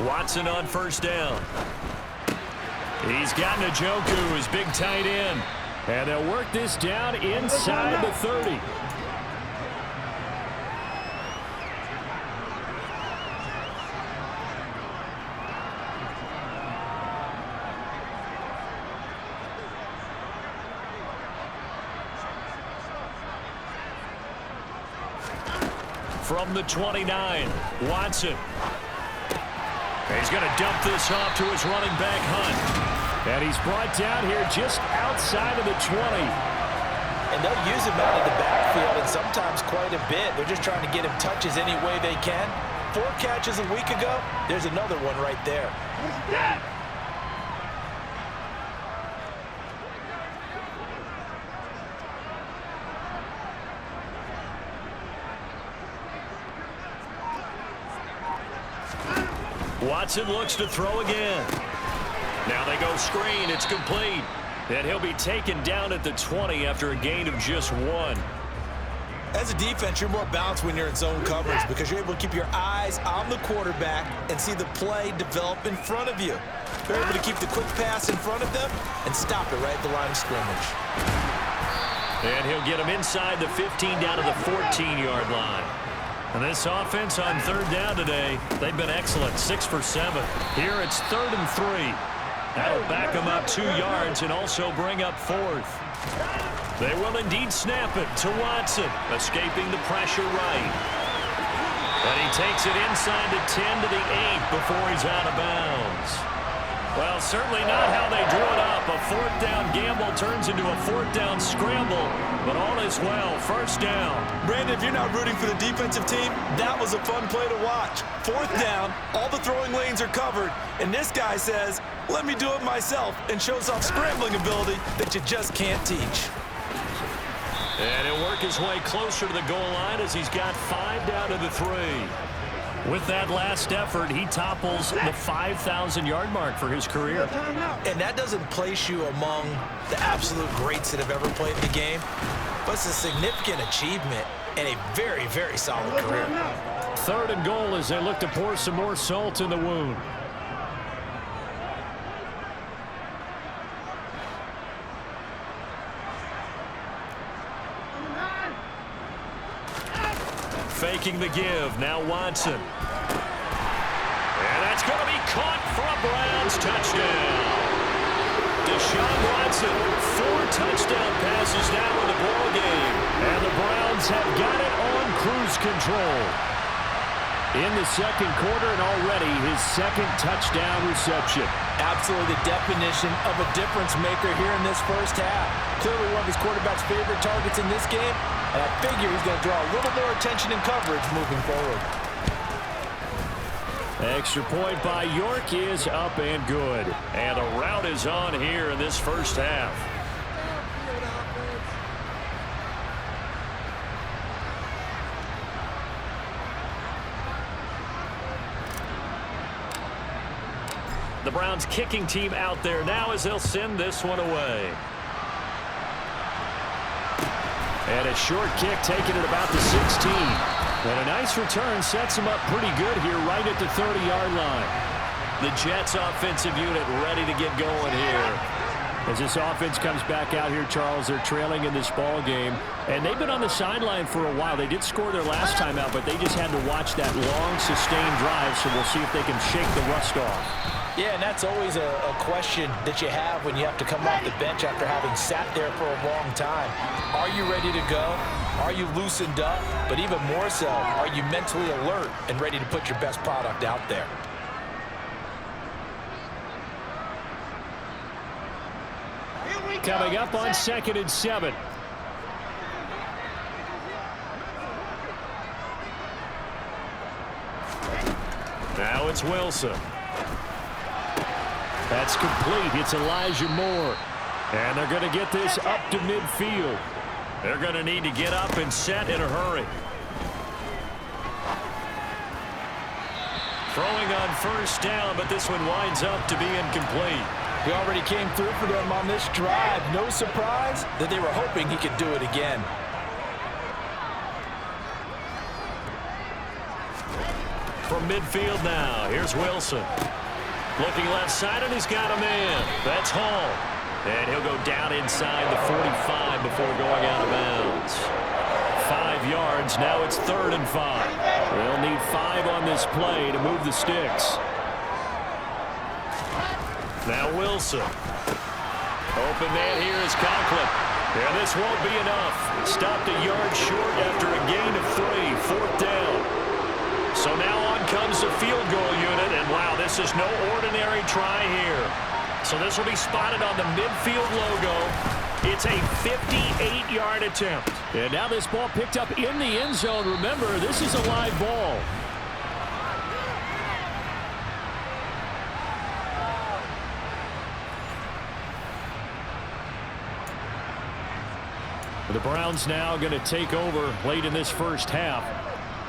Watson on first down. He's got Njoku, his big tight end. And they'll work this down inside the 30. From the 29, Watson. He's going to dump this off to his running back, Hunt. And he's brought down here just outside of the 20. And they'll use him out of the backfield, and sometimes quite a bit. They're just trying to get him touches any way they can. 4 catches a week ago. There's another one right there. Watson looks to throw again. Now they go screen. It's complete. And he'll be taken down at the 20 after a gain of just 1. As a defense, you're more balanced when you're in zone coverage because you're able to keep your eyes on the quarterback and see the play develop in front of you. You're able to keep the quick pass in front of them and stop it right at the line of scrimmage. And he'll get him inside the 15 down to the 14-yard line. And this offense on third down today, they've been excellent, 6 for 7. Here it's 3rd and 3. That'll back them up 2 yards and also bring up 4th. They will indeed snap it to Watson, escaping the pressure right. And he takes it inside the 10 to the 8 before he's out of bounds. Well, certainly not how they drew it up. A 4th down gamble turns into a 4th down scramble, but all is well. First down. Brandon, if you're not rooting for the defensive team, that was a fun play to watch. 4th down, all the throwing lanes are covered, and this guy says, let me do it myself, and shows off scrambling ability that you just can't teach. And he'll work his way closer to the goal line as he's got 5 down to the 3. With that last effort, he topples the 5,000-yard mark for his career. And that doesn't place you among the absolute greats that have ever played the game, but it's a significant achievement and a very, very solid career. 3rd and goal as they look to pour some more salt in the wound. Faking the give. Now Watson. And that's going to be caught for a Browns touchdown. Deshaun Watson, 4 touchdown passes now in the ball game. And the Browns have got it on cruise control. In the second quarter and already his 2nd touchdown reception. Absolutely the definition of a difference maker here in this first half. Clearly one of his quarterback's favorite targets in this game. And I figure he's going to draw a little more attention and coverage moving forward. Extra point by York is up and good. And a rout is on here in this first half. The Browns kicking team out there now as they'll send this one away. And a short kick taken at about the 16. And a nice return sets him up pretty good here right at the 30-yard line. The Jets offensive unit ready to get going here. As this offense comes back out here, Charles, they're trailing in this ball game. And they've been on the sideline for a while. They did score their last time out, but they just had to watch that long, sustained drive, so we'll see if they can shake the rust off. Yeah, and that's always a question that you have when you have to come off the bench after having sat there for a long time. Are you ready to go? Are you loosened up? But even more so, are you mentally alert and ready to put your best product out there? Coming up on 2nd and 7. Now it's Wilson. That's complete. It's Elijah Moore. And they're going to get this up to midfield. They're going to need to get up and set in a hurry. Throwing on first down, but this one winds up to be incomplete. He already came through for them on this drive. No surprise that they were hoping he could do it again. From midfield now. Here's Wilson. Looking left side, and he's got a man. That's Hall. And he'll go down inside the 45 before going out of bounds. 5 yards. Now it's 3rd and 5. They'll need 5 on this play to move the sticks. Now Wilson. Open man here is Conklin. And this won't be enough. Stopped a yard short after a gain of 3. 4th down. So now on comes the field goal unit. And wow, this is no ordinary try here. So this will be spotted on the midfield logo. It's a 58-yard attempt. And now this ball picked up in the end zone. Remember, this is a live ball. The Browns now going to take over late in this first half.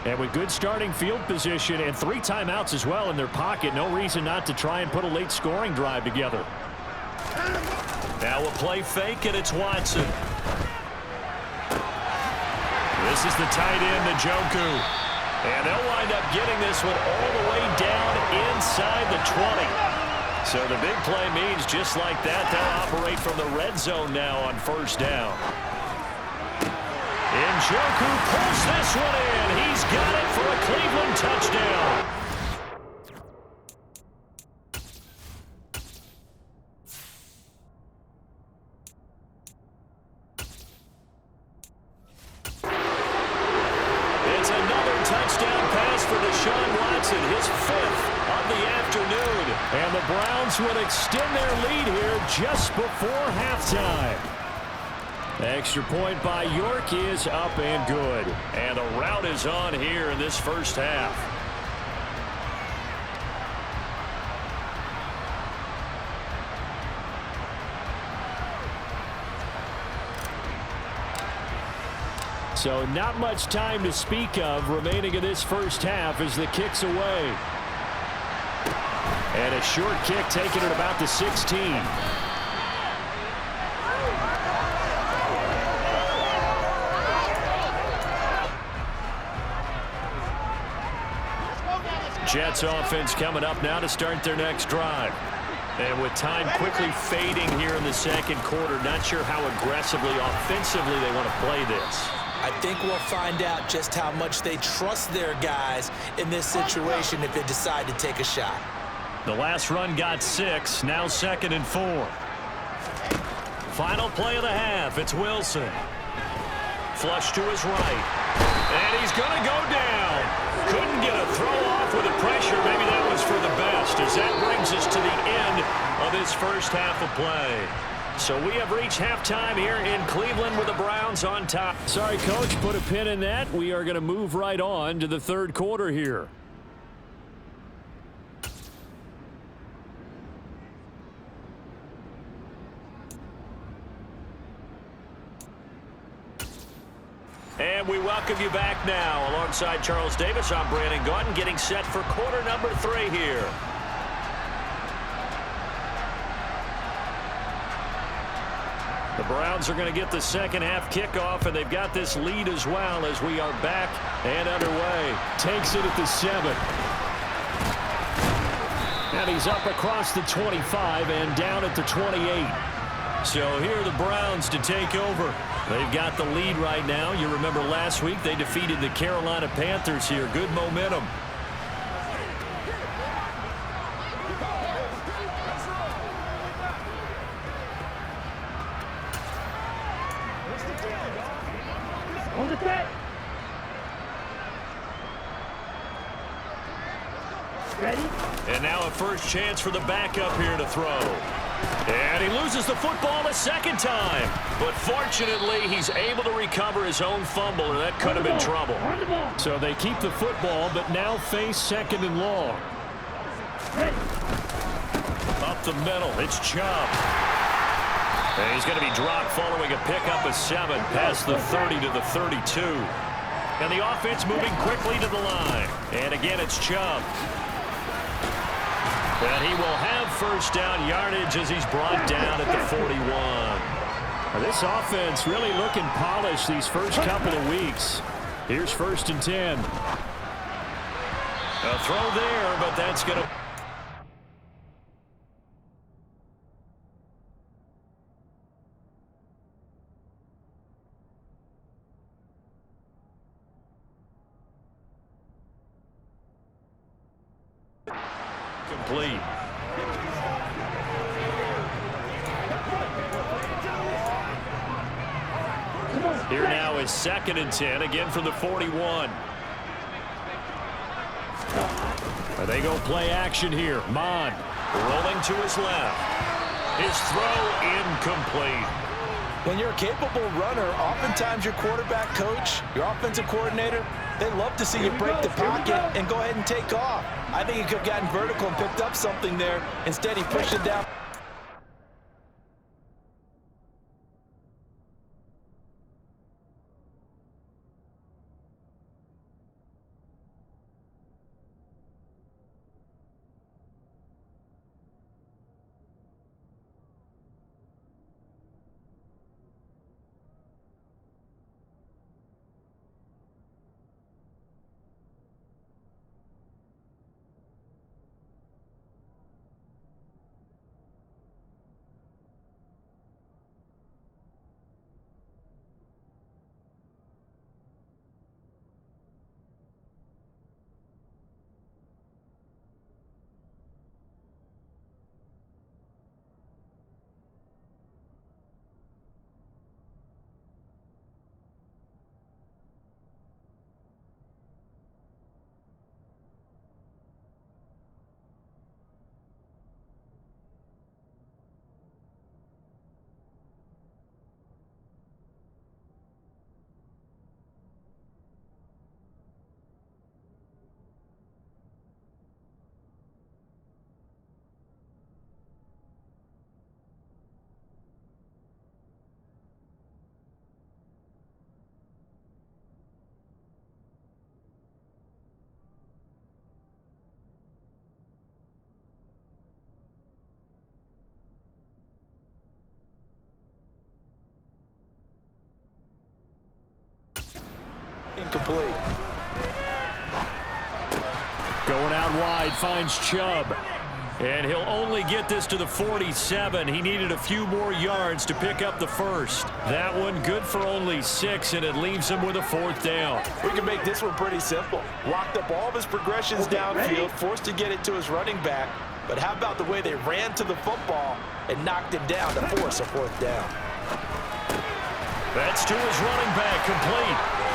And with good starting field position and 3 timeouts as well in their pocket, no reason not to try and put a late scoring drive together. Now a play fake, and it's Watson. This is the tight end, Njoku. And they'll wind up getting this one all the way down inside the 20. So the big play means just like that, they'll operate from the red zone now on 1st down. Njoku pulls this one in. He's got it for a Cleveland touchdown. It's another touchdown pass for Deshaun Watson, his 5th of the afternoon. And the Browns would extend their lead here just before halftime. Extra point by York is up and good. And the rout is on here in this first half. So not much time to speak of remaining in this first half as the kick's away. And a short kick taken at about the 16. Jets offense coming up now to start their next drive. And with time quickly fading here in the 2nd quarter, not sure how aggressively, offensively they want to play this. I think we'll find out just how much they trust their guys in this situation if they decide to take a shot. The last run got 6, now 2nd and 4. Final play of the half, it's Wilson. Flush to his right. And he's going to go down. Couldn't get a throw off with the pressure. Maybe that was for the best, as that brings us to the end of this first half of play. So we have reached halftime here in Cleveland with the Browns on top. Sorry, Coach, put a pin in that. We are going to move right on to the 3rd quarter here. And we welcome you back now. Alongside Charles Davis, I'm Brandon Gaudin, getting set for quarter number 3 here. The Browns are going to get the second half kickoff, and they've got this lead as well as we are back and underway. Takes it at the 7. And he's up across the 25 and down at the 28. So here are the Browns to take over. They've got the lead right now. You remember last week they defeated the Carolina Panthers here. Good momentum. Ready? And now a first chance for the backup here to throw. And he loses the football a 2nd time. But fortunately, he's able to recover his own fumble, or that could have been trouble. So they keep the football, but now face 2nd and long. Up the middle, it's Chubb. And he's going to be dropped following a pickup of 7 past the 30 to the 32. And the offense moving quickly to the line. And again, it's Chubb. And he will have first down yardage as he's brought down at the 41. Now, this offense really looking polished these first couple of weeks. Here's 1st and 10. A throw there, but that's going to... complete. Here now is 2nd and 10, again from the 41. They go play action here. Mon rolling to his left. His throw incomplete. When you're a capable runner, oftentimes your quarterback coach, your offensive coordinator, they love to see you break the pocket and go ahead and take off. I think he could have gotten vertical and picked up something there. Instead, he pushed it down. Incomplete. Going out wide, finds Chubb. And he'll only get this to the 47. He needed a few more yards to pick up the first. That one good for only 6, and it leaves him with a 4th down. We can make this one pretty simple. Locked up all of his progressions downfield, forced to get it to his running back. But how about the way they ran to the football and knocked him down to force a 4th down? That's to his running back, complete.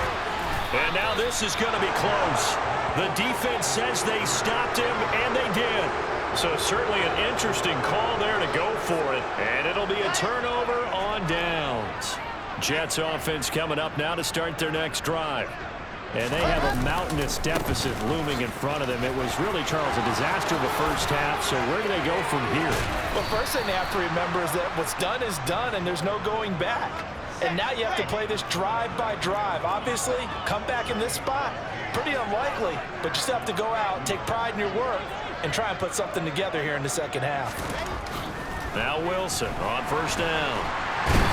And now this is going to be close. The defense says they stopped him, and they did. So certainly an interesting call there to go for it. And it'll be a turnover on downs. Jets offense coming up now to start their next drive. And they have a mountainous deficit looming in front of them. It was really, Charles, a disaster the first half. So where do they go from here? Well, first thing they have to remember is that what's done is done, and there's no going back. And now you have to play this drive by drive. Obviously, come back in this spot, pretty unlikely. But you still have to go out, take pride in your work, and try and put something together here in the second half. Now Wilson on first down.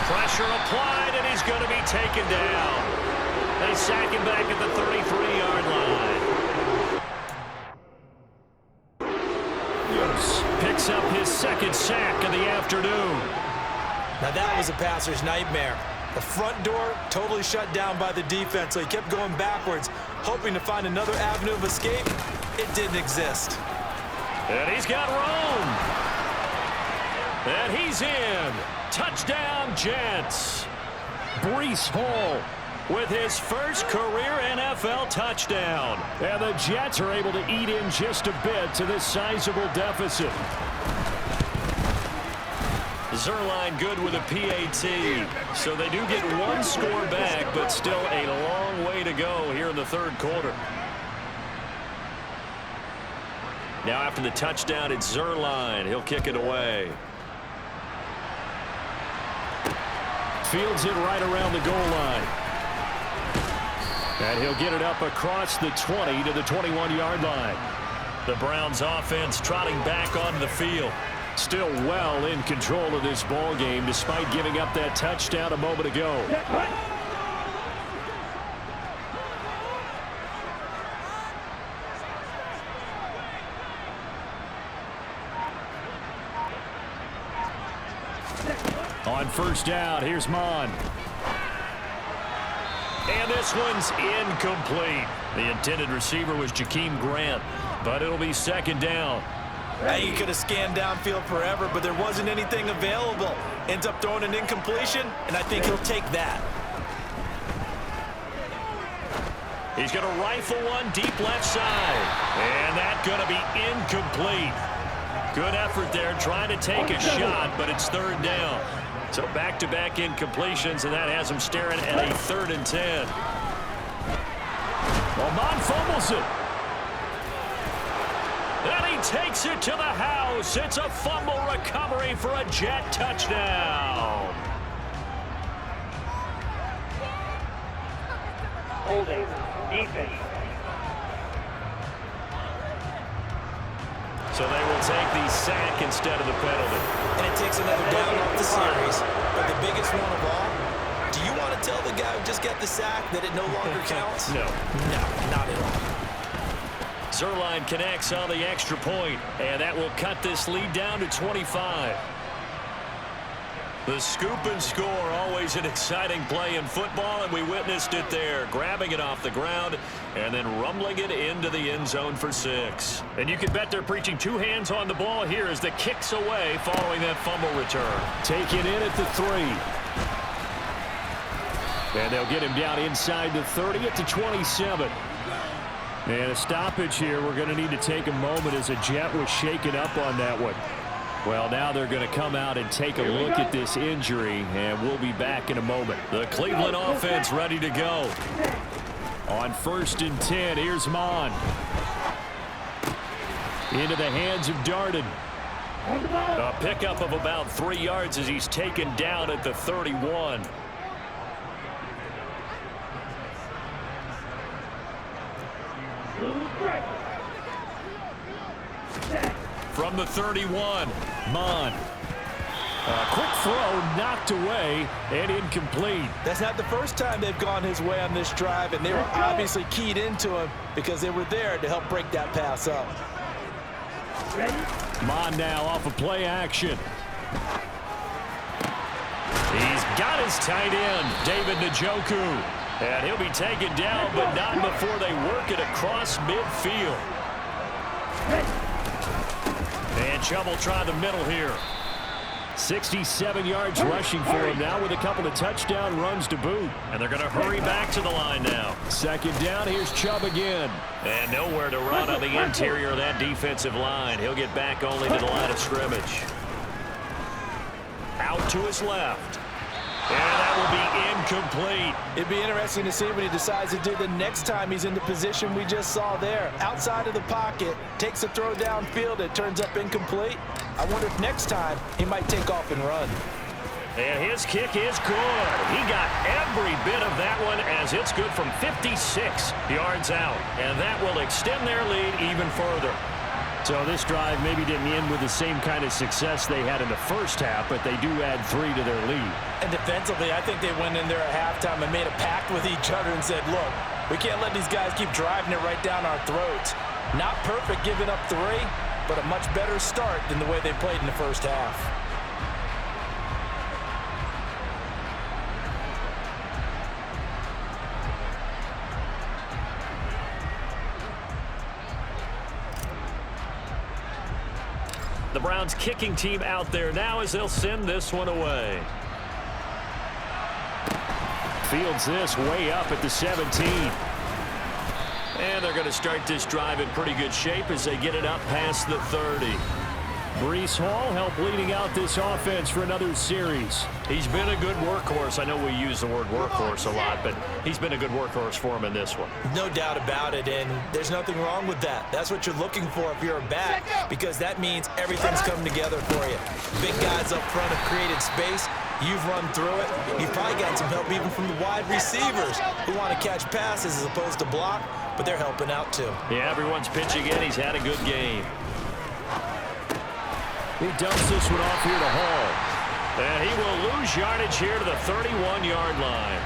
Pressure applied, and he's going to be taken down. They sack him back at the 33-yard line. Yes. Picks up his 2nd sack of the afternoon. Now that was a passer's nightmare. The front door totally shut down by the defense, so he kept going backwards, hoping to find another avenue of escape. It didn't exist. And he's got room. And he's in. Touchdown, Jets. Breece Hall with his first career NFL touchdown. And the Jets are able to eat in just a bit to this sizable deficit. Zerline good with a PAT. So they do get one score back, but still a long way to go here in the third quarter. Now after the touchdown, it's Zerline. He'll kick it away. Fields it right around the goal line. And he'll get it up across the 20 to the 21-yard line. The Browns offense trotting back onto the field. Still well in control of this ball game despite giving up that touchdown a moment ago. On first down, here's Mon. And this one's incomplete. The intended receiver was Jakeem Grant, but it'll be second down. He could have scanned downfield forever, but there wasn't anything available. Ends up throwing an incompletion, and I think he'll take that. He's going to rifle one deep left side. And that's going to be incomplete. Good effort there trying to take a shot, but it's third down. So back-to-back incompletions, and that has him staring at a 3rd and 10. Well, Mon fumbles it. And he takes it to the house. It's a fumble recovery for a Jet touchdown. Holding. Defense. So they will take the sack instead of the penalty. And it takes another down off the series. But the biggest one of all, do you want to tell the guy who just got the sack that it no longer counts? No. No, not at all. Zerline connects on the extra point, and that will cut this lead down to 25. The scoop and score, always an exciting play in football, and we witnessed it there, grabbing it off the ground and then rumbling it into the end zone for 6. And you can bet they're preaching 2 hands on the ball here as the kick's away following that fumble return. Taken in at the 3. And they'll get him down inside the 30 at the 27. And a stoppage here. We're going to need to take a moment as a Jet was shaken up on that one. Well, now they're going to come out and take a look at this injury, and we'll be back in a moment. The Cleveland offense ready to go. On 1st and 10, here's Mon. Into the hands of Darden. A pickup of about 3 yards as he's taken down at the 31. From the 31, Mon. A quick throw knocked away and incomplete. That's not the first time they've gone his way on this drive, and they were obviously keyed into him because they were there to help break that pass up. Mon now off of play action. He's got his tight end, David Njoku. And he'll be taken down, but not before they work it across midfield. And Chubb will try the middle here. 67 yards rushing for him now with a couple of touchdown runs to boot. And they're going to hurry back to the line now. Second down, here's Chubb again. And nowhere to run on the interior of that defensive line. He'll get back only to the line of scrimmage. Out to his left. And that will be incomplete. It'd be interesting to see what he decides to do the next time he's in the position we just saw there. Outside of the pocket, takes a throw downfield, it turns up incomplete. I wonder if next time he might take off and run. And his kick is good. He got every bit of that one as it's good from 56 yards out. And that will extend their lead even further. So this drive maybe didn't end with the same kind of success they had in the first half, but they do add 3 to their lead. And defensively, I think they went in there at halftime and made a pact with each other and said, look, we can't let these guys keep driving it right down our throats. Not perfect giving up 3, but a much better start than the way they played in the first half. The Browns kicking team out there now as they'll send this one away. Fields this way up at the 17. And they're going to start this drive in pretty good shape as they get it up past the 30. Breece Hall helped leading out this offense for another series. He's been a good workhorse. I know we use the word workhorse a lot, but he's been a good workhorse for him in this one. No doubt about it, and there's nothing wrong with that. That's what you're looking for if you're a back, because that means everything's come together for you. Big guys up front have created space. You've run through it. You've probably got some help even from the wide receivers who want to catch passes as opposed to block, but they're helping out too. Yeah, everyone's pitching in. He's had a good game. He dumps this one off here to Hall. And he will lose yardage here to the 31-yard line.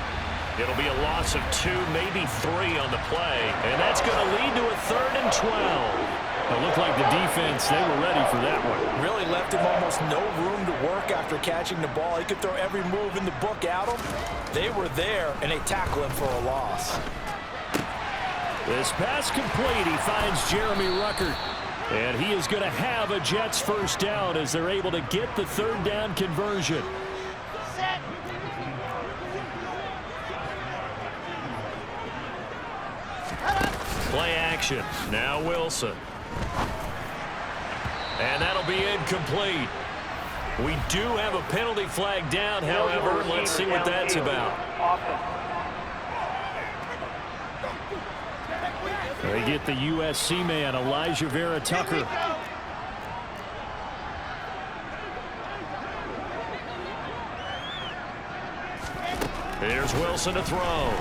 It'll be a loss of 2, maybe 3 on the play. And that's going to lead to a 3rd and 12. It looked like the defense, they were ready for that one. Really left him almost no room to work after catching the ball. He could throw every move in the book at him. They were there, and they tackle him for a loss. This pass complete. He finds Jeremy Ruckert. And he is going to have a Jets first down as they're able to get the third down conversion. Play action. Now Wilson. And that'll be incomplete. We do have a penalty flag down, however. Let's see what that's about. They get the USC man, Elijah Vera Tucker. Here's Wilson to throw.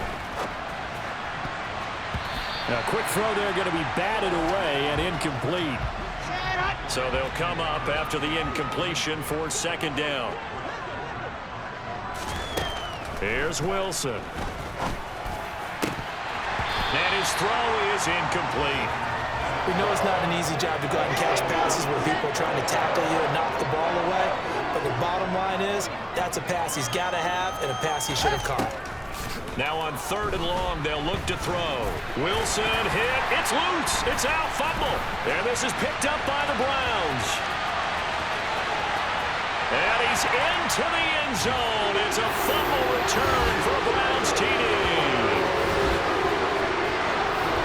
Now, quick throw there, going to be batted away and incomplete. So they'll come up after the incompletion for second down. Here's Wilson. And his throw is incomplete. We know it's not an easy job to go out and catch passes where people are trying to tackle you and knock the ball away. But the bottom line is, that's a pass he's got to have and a pass he should have caught. Now on third and long, they'll look to throw. Wilson hit. It's loose. It's out. Fumble. And this is picked up by the Browns. And he's into the end zone. It's a fumble return for a Browns TD.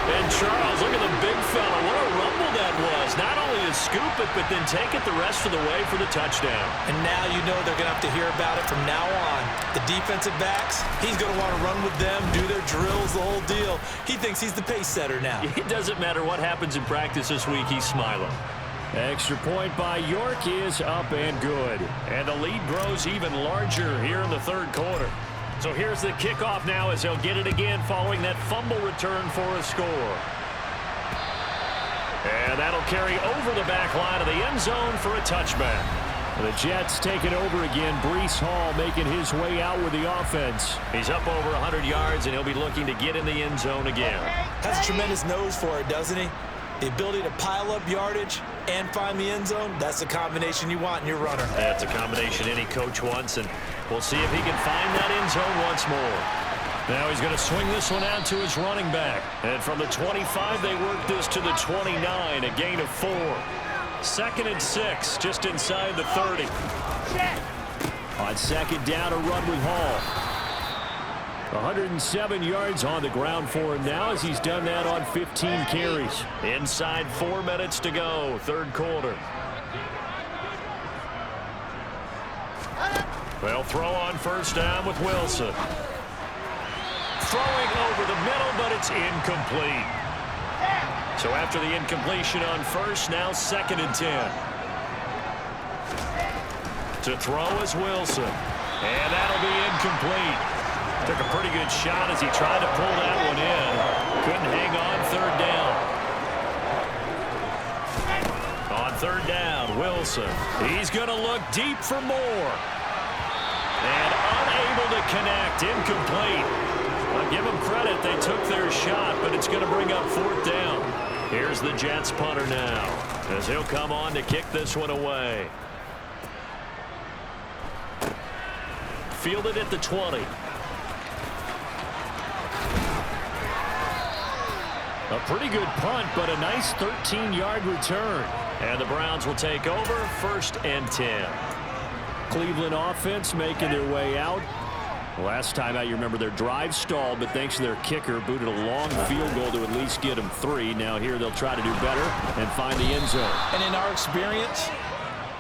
And Charles, look at the big fella. What a rumble that was. Not only to scoop it, but then take it the rest of the way for the touchdown. And now you know they're going to have to hear about it from now on. The defensive backs, he's going to want to run with them, do their drills, the whole deal. He thinks he's the pace setter now. It doesn't matter what happens in practice this week. He's smiling. Extra point by York is up and good. And the lead grows even larger here in the third quarter. So here's the kickoff now as they'll get it again following that fumble return for a score. And that'll carry over the back line of the end zone for a touchback. The Jets take it over again. Breece Hall making his way out with the offense. He's up over 100 yards, and he'll be looking to get in the end zone again. Has a tremendous nose for it, doesn't he? The ability to pile up yardage and find the end zone, that's the combination you want in your runner. That's a combination any coach wants, and we'll see if he can find that end zone once more. Now he's going to swing this one out to his running back. And from the 25, they work this to the 29, a gain of 4. 2nd and 6, just inside the 30. On second down, a run with Hall. 107 yards on the ground for him now as he's done that on 15 carries. Inside 4 minutes to go, third quarter. They'll throw on first down with Wilson. Throwing over the middle, but it's incomplete. So after the incompletion on first, now 2nd and 10. To throw is Wilson. And that'll be incomplete. Took a pretty good shot as he tried to pull that one in. Couldn't hang on third down. On third down, Wilson. He's going to look deep for more. And unable to connect. Incomplete. I'll give them credit. They took their shot, but it's going to bring up 4th down. Here's the Jets punter now as he'll come on to kick this one away. Fielded at the 20. A pretty good punt, but a nice 13-yard return. And the Browns will take over 1st and 10. Cleveland offense making their way out. Last time out, you remember their drive stalled, but thanks to their kicker, booted a long field goal to at least get them 3. Now here they'll try to do better and find the end zone. And in our experience,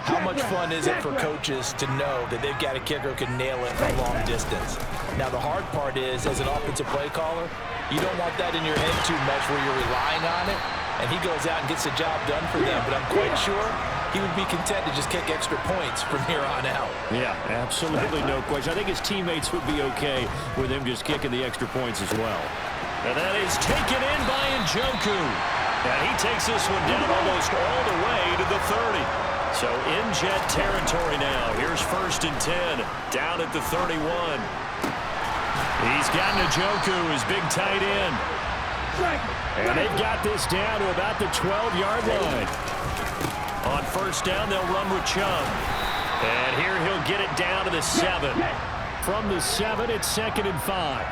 how much fun is it for coaches to know that they've got a kicker who can nail it from long distance? Now, the hard part is, as an offensive play caller, you don't want that in your head too much where you're relying on it, and he goes out and gets the job done for them. But I'm quite sure he would be content to just kick extra points from here on out. Yeah, absolutely no question. I think his teammates would be okay with him just kicking the extra points as well. And that is taken in by Njoku. And he takes this one down almost all the way to the 30. So in Jet territory now. Here's 1st and 10. Down at the 31. He's got Njoku, his big tight end. And they've got this down to about the 12-yard line. On first down, they'll run with Chubb. And here he'll get it down to the 7. From the 7, it's 2nd and 5.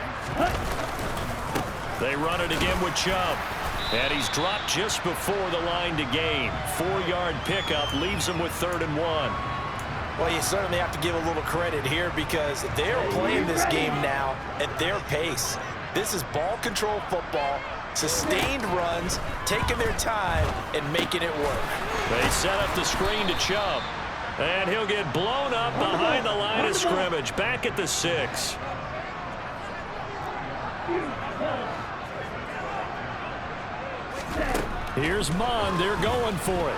They run it again with Chubb. And he's dropped just before the line to gain. 4-yard pickup leaves him with 3rd and 1. Well, you certainly have to give a little credit here because they're playing this game now at their pace. This is ball control football, sustained runs, taking their time, and making it work. They set up the screen to Chubb. And he'll get blown up behind the line of scrimmage, back at the 6. Here's Mond. They're going for it.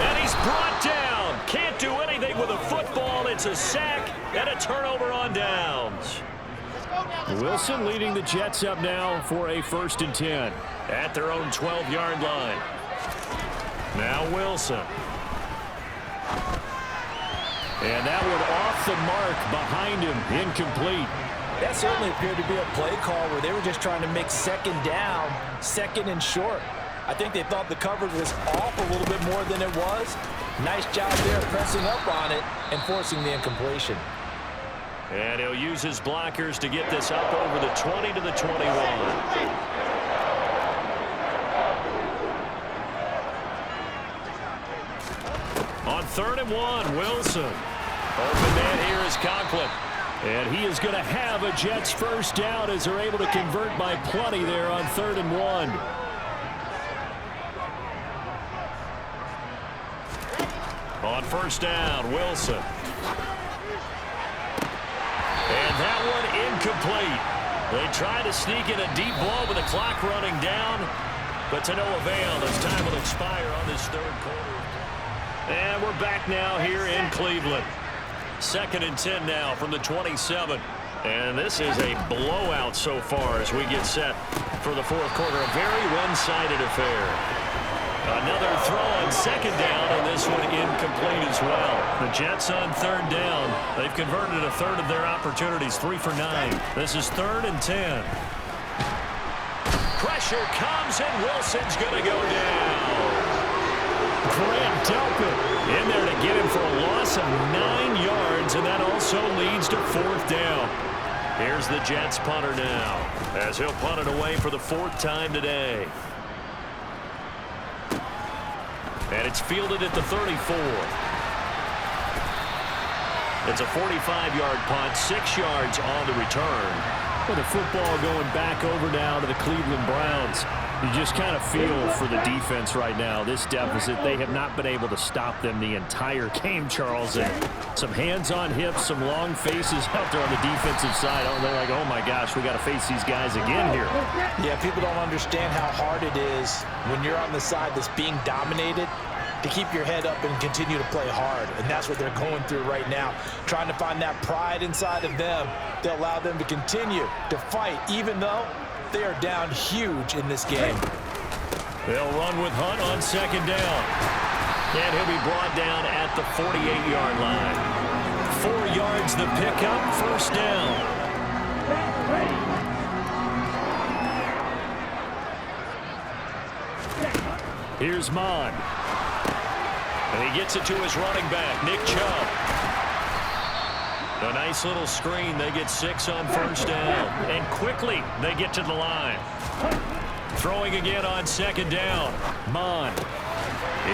And he's brought down. Can't do anything with a football. It's a sack and a turnover on downs. Wilson leading the Jets up now for a 1st and 10 at their own 12-yard line. Now Wilson. And that one off the mark behind him, incomplete. That certainly appeared to be a play call where they were just trying to make 2nd down, 2nd and short. I think they thought the coverage was off a little bit more than it was. Nice job there pressing up on it and forcing the incompletion. And he'll use his blockers to get this up over the 20 to the 21. On 3rd and 1, Wilson. Open man here is Conklin. And he is going to have a Jets 1st down as they're able to convert by plenty there on 3rd and 1. On 1st down, Wilson. And that one incomplete. They try to sneak in a deep ball with the clock running down, but to no avail as time will expire on this 3rd quarter. And we're back now here in Cleveland. 2nd and 10 now from the 27. And this is a blowout so far as we get set for the 4th quarter. A very one-sided affair. Another throw on 2nd down, and this one incomplete as well. The Jets on 3rd down. They've converted a 1/3 of their opportunities, 3 for 9. This is 3rd and 10. Pressure comes, and Wilson's going to go down. Grant Delpit in there to get him for a loss of 9 yards, and that also leads to 4th down. Here's the Jets punter now, as he'll punt it away for the 4th time today. And it's fielded at the 34. It's a 45-yard punt, 6 yards on the return. With the football going back over now to the Cleveland Browns. You just kind of feel for the defense right now. This deficit, they have not been able to stop them the entire game, Charles. And some hands on hips, some long faces out there on the defensive side. Oh, they're like, oh my gosh, we got to face these guys again here. Yeah, people don't understand how hard it is when you're on the side that's being dominated to keep your head up and continue to play hard. And that's what they're going through right now, trying to find that pride inside of them to allow them to continue to fight, even though they are down huge in this game. They'll run with Hunt on 2nd down. And he'll be brought down at the 48-yard line. 4 yards the pickup, 1st down. Here's Mond. And he gets it to his running back, Nick Chubb. A nice little screen. They get 6 on 1st down. And quickly they get to the line. Throwing again on 2nd down. Mond.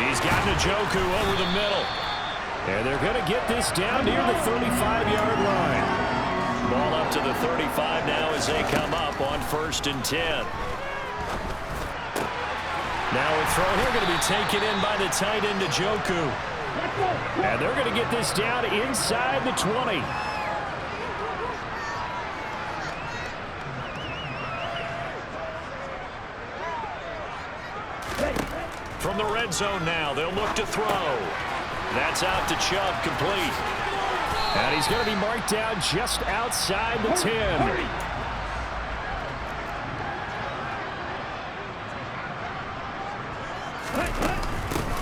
He's got Njoku over the middle. And they're going to get this down near the 35-yard line. Ball up to the 35 now as they come up on 1st and 10. Now a throw here going to be taken in by the tight end Njoku. And they're going to get this down inside the 20. From the red zone now, they'll look to throw. That's out to Chubb, complete. And he's going to be marked down just outside the 10.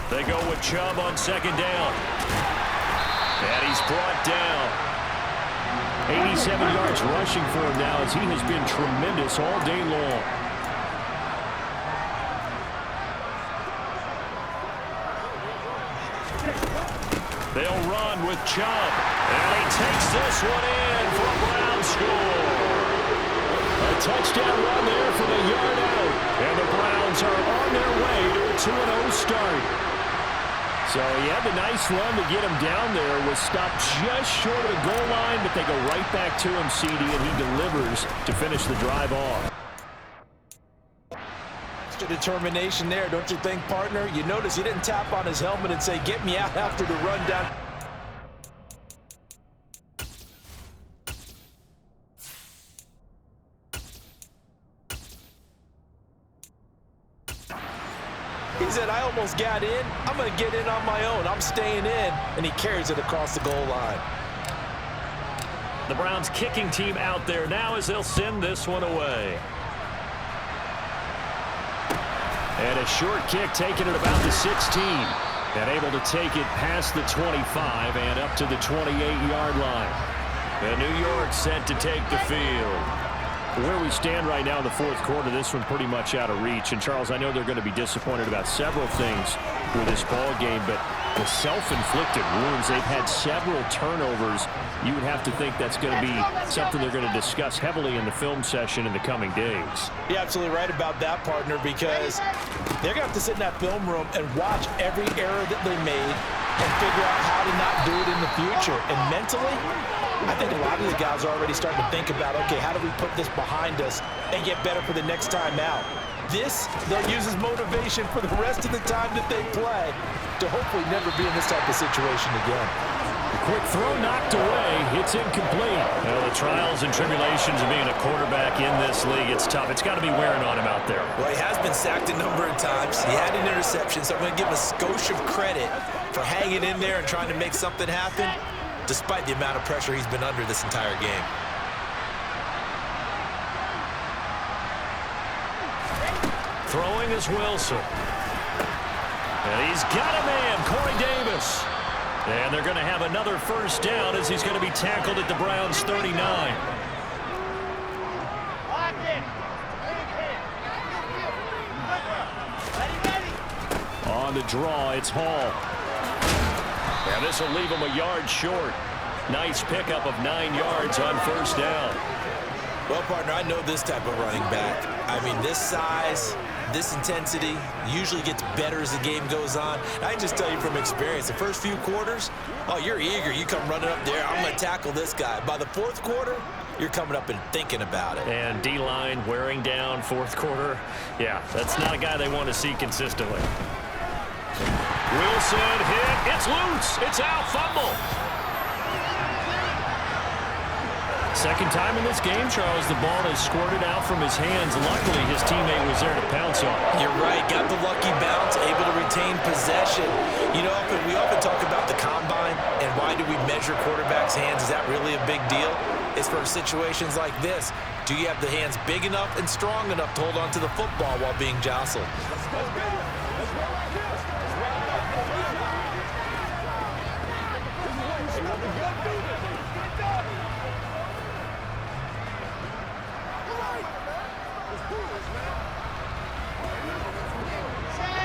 They go with Chubb on 2nd down. And he's brought down. 87 yards rushing for him now as he has been tremendous all day long. with Chubb. And he takes this one in for a Brown score. A touchdown run there from a yard out. And the Browns are on their way to a 2-0 start. So he had the nice run to get him down there. Was stopped just short of the goal line, but they go right back to him, CD, and he delivers to finish the drive off. Determination there, don't you think, partner? You notice he didn't tap on his helmet and say, get me out after the run down. He said, I almost got in. I'm going to get in on my own. I'm staying in. And he carries it across the goal line. The Browns kicking team out there now as they'll send this one away. And a short kick taken at about the 16. And able to take it past the 25 and up to the 28-yard line. And New York set to take the field. Where we stand right now in the fourth quarter, this one pretty much out of reach. And, Charles, I know they're going to be disappointed about several things with this ball game, but the self-inflicted wounds, they've had several turnovers. You would have to think that's going to be something they're going to discuss heavily in the film session in the coming days. You're absolutely right about that, partner, because they're going to have to sit in that film room and watch every error that they made and figure out how to not do it in the future. And mentally, I think a lot of the guys are already starting to think about, okay, how do we put this behind us and get better for the next time out? This, they'll use as motivation for the rest of the time that they play to hopefully never be in this type of situation again. Quick throw knocked away. It's incomplete. Well, the trials and tribulations of being a quarterback in this league, it's tough. It's got to be wearing on him out there. Well, he has been sacked a number of times. He had an interception, so I'm going to give him a skosh of credit for hanging in there and trying to make something happen, despite the amount of pressure he's been under this entire game. Throwing is Wilson. And he's got a man, Corey Davis. And they're going to have another first down as he's going to be tackled at the Browns' 39. On the draw, it's Hall. And this will leave him a yard short. Nice pickup of 9 yards on first down. Well, partner, I know this type of running back. I mean, this size, this intensity usually gets better as the game goes on. I can just tell you from experience, the first few quarters, oh, you're eager. You come running up there, I'm going to tackle this guy. By the fourth quarter, you're coming up and thinking about it. And D-line wearing down fourth quarter. Yeah, that's not a guy they want to see consistently. Wilson hit. It's loose. It's out. Fumble. Second time in this game, Charles, the ball has squirted out from his hands. Luckily, his teammate was there to pounce on it. You're right. Got the lucky bounce, able to retain possession. You know, we often talk about the combine and why do we measure quarterbacks' hands. Is that really a big deal? It's for situations like this. Do you have the hands big enough and strong enough to hold on to the football while being jostled?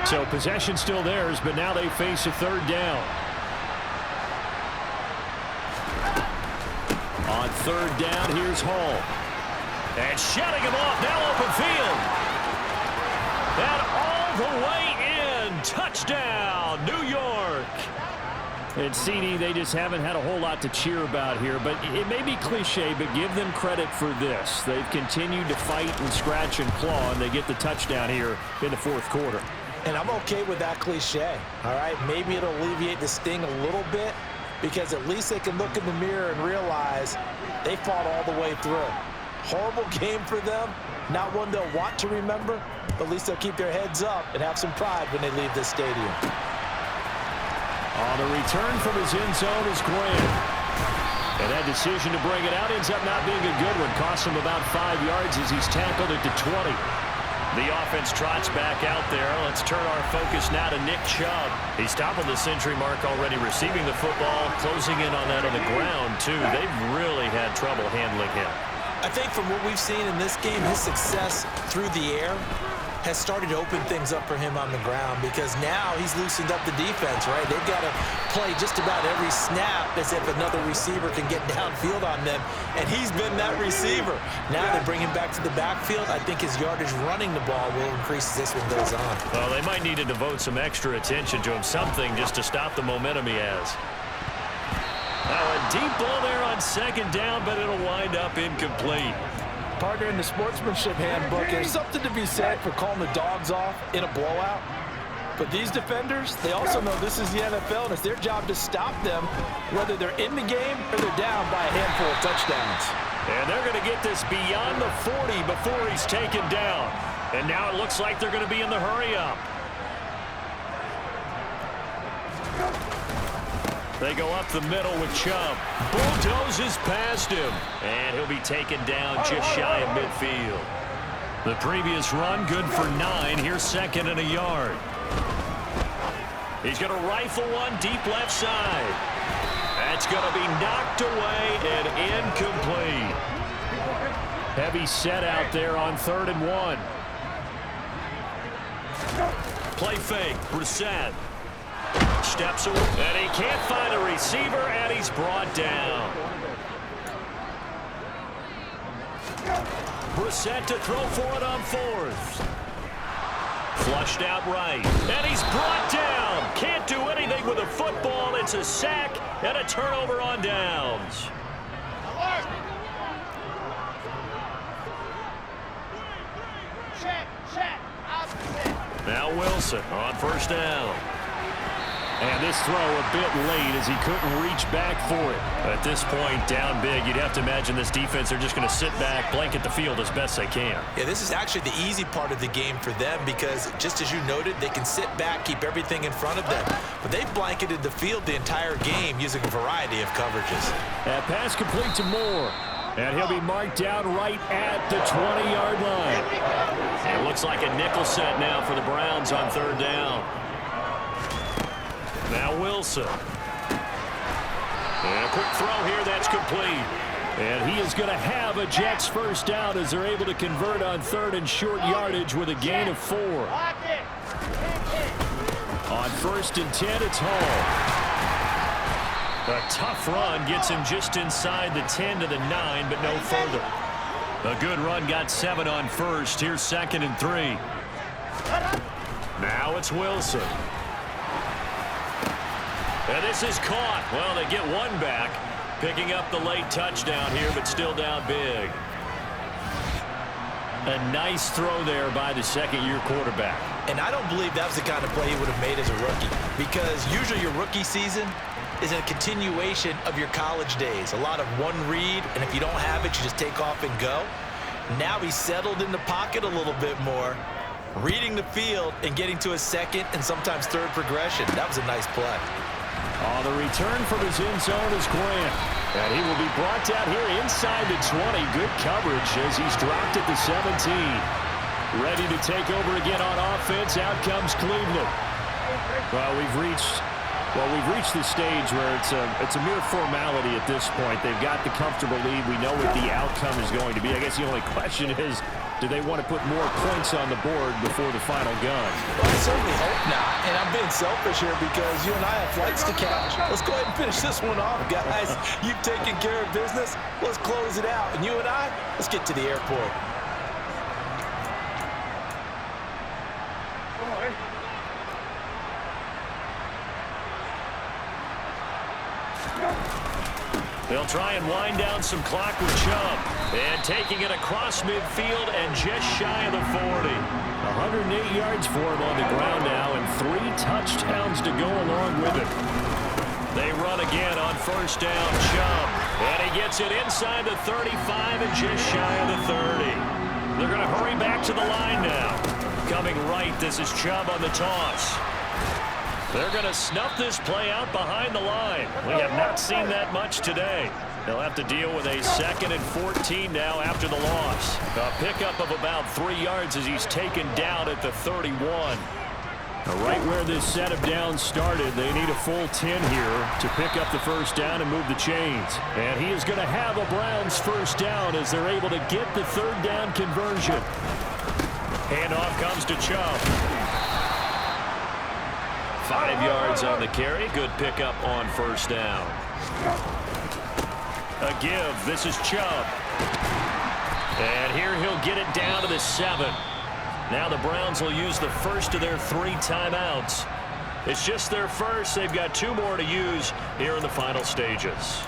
So possession still theirs, but now they face a third down. On third down, here's Hall. And shutting him off, now open field. And all the way in. Touchdown, New York. And CD, they just haven't had a whole lot to cheer about here, but it may be cliche, but give them credit for this. They've continued to fight and scratch and claw, and they get the touchdown here in the fourth quarter. And I'm okay with that cliche, all right? Maybe it'll alleviate the sting a little bit because at least they can look in the mirror and realize they fought all the way through. Horrible game for them, not one they'll want to remember, but at least they'll keep their heads up and have some pride when they leave this stadium. On the return from his end zone is Graham. And that decision to bring it out ends up not being a good one. Costs him about 5 yards as he's tackled at the 20. The offense trots back out there. Let's turn our focus now to Nick Chubb. He's topping the century mark already, receiving the football, closing in on that on the ground, too. They've really had trouble handling him. I think from what we've seen in this game, his success through the air has started to open things up for him on the ground, because now he's loosened up the defense, right? They've got to play just about every snap as if another receiver can get downfield on them, and he's been that receiver. Now they bring him back to the backfield. I think his yardage running the ball will increase as this one goes on. Well, they might need to devote some extra attention to him, something just to stop the momentum he has. Now a deep ball there on second down, but it'll wind up incomplete. Partner, in the sportsmanship handbook, there's something to be said for calling the dogs off in a blowout. But these defenders, they also know this is the NFL, and it's their job to stop them, whether they're in the game or they're down by a handful of touchdowns. And they're going to get this beyond the 40 before he's taken down. And now it looks like they're going to be in the hurry-up. They go up the middle with Chubb. Bulldozes past him. And he'll be taken down just shy of midfield. The previous run, good for 9. Here's second and a yard. He's going to rifle one deep left side. That's going to be knocked away and incomplete. Heavy set out there on 3rd and 1. Play fake. Brissett. Steps away, and he can't find a receiver, and he's brought down. Brissett to throw for it on 4th. Flushed out right, and he's brought down. Can't do anything with a football. It's a sack and a turnover on downs. Now Wilson on 1st down. And this throw a bit late as he couldn't reach back for it. At this point, down big, you'd have to imagine this defense, they're just going to sit back, blanket the field as best they can. Yeah, this is actually the easy part of the game for them, because just as you noted, they can sit back, keep everything in front of them. But they've blanketed the field the entire game using a variety of coverages. That pass complete to Moore. And he'll be marked down right at the 20-yard line. It looks like a nickel set now for the Browns on 3rd down. Now Wilson. And a quick throw here, that's complete. And he is going to have a Jets first down as they're able to convert on 3rd and short yardage with a gain of 4. On 1st and 10, it's Hall. A tough run gets him just inside the 10 to the 9, but no further. A good run got 7 on 1st. Here's 2nd and 3. Now it's Wilson. And this is caught. Well, they get one back, picking up the late touchdown here, but still down big. A nice throw there by the second-year quarterback. And I don't believe that was the kind of play he would have made as a rookie, because usually your rookie season is a continuation of your college days. A lot of one read, and if you don't have it, you just take off and go. Now he's settled in the pocket a little bit more, reading the field and getting to a second and sometimes third progression. That was a nice play. The return from his end zone is Grant. And he will be brought down here inside the 20. Good coverage as he's dropped at the 17. Ready to take over again on offense. Out comes Cleveland. Well, we've reached the stage where it's a mere formality at this point. They've got the comfortable lead. We know what the outcome is going to be. I guess the only question is, do they want to put more points on the board before the final gun? Well, I certainly hope not. And I'm being selfish here because you and I have flights to catch. Let's go ahead and finish this one off, guys. You've taken care of business. Let's close it out. And you and I, let's get to the airport. They'll try and wind down some clock with Chubb. And taking it across midfield and just shy of the 40. 108 yards for him on the ground now and 3 touchdowns to go along with it. They run again on 1st down. Chubb. And he gets it inside the 35 and just shy of the 30. They're going to hurry back to the line now. Coming right, this is Chubb on the toss. They're going to snuff this play out behind the line. We have not seen that much today. They'll have to deal with a 2nd and 14 now after the loss. A pickup of about 3 yards as he's taken down at the 31. Right where this set of downs started, they need a full 10 here to pick up the first down and move the chains. And he is going to have a Browns first down as they're able to get the 3rd down conversion. Handoff comes to Chubb. 5 yards on the carry. Good pickup on first down. A give. This is Chubb. And here he'll get it down to the 7. Now the Browns will use the first of their 3 timeouts. It's just their first. They've got 2 more to use here in the final stages.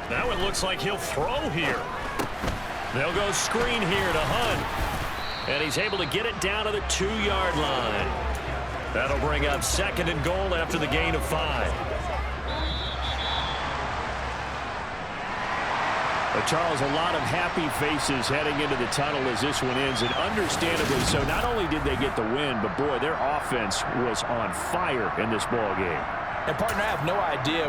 Now it looks like he'll throw here. They'll go screen here to Hunt. And he's able to get it down to the 2-yard line. That'll bring up 2nd and goal after the gain of 5. Charles, a lot of happy faces heading into the tunnel as this one ends, and understandably so. Not only did they get the win, but boy, their offense was on fire in this ball game. And partner, I have no idea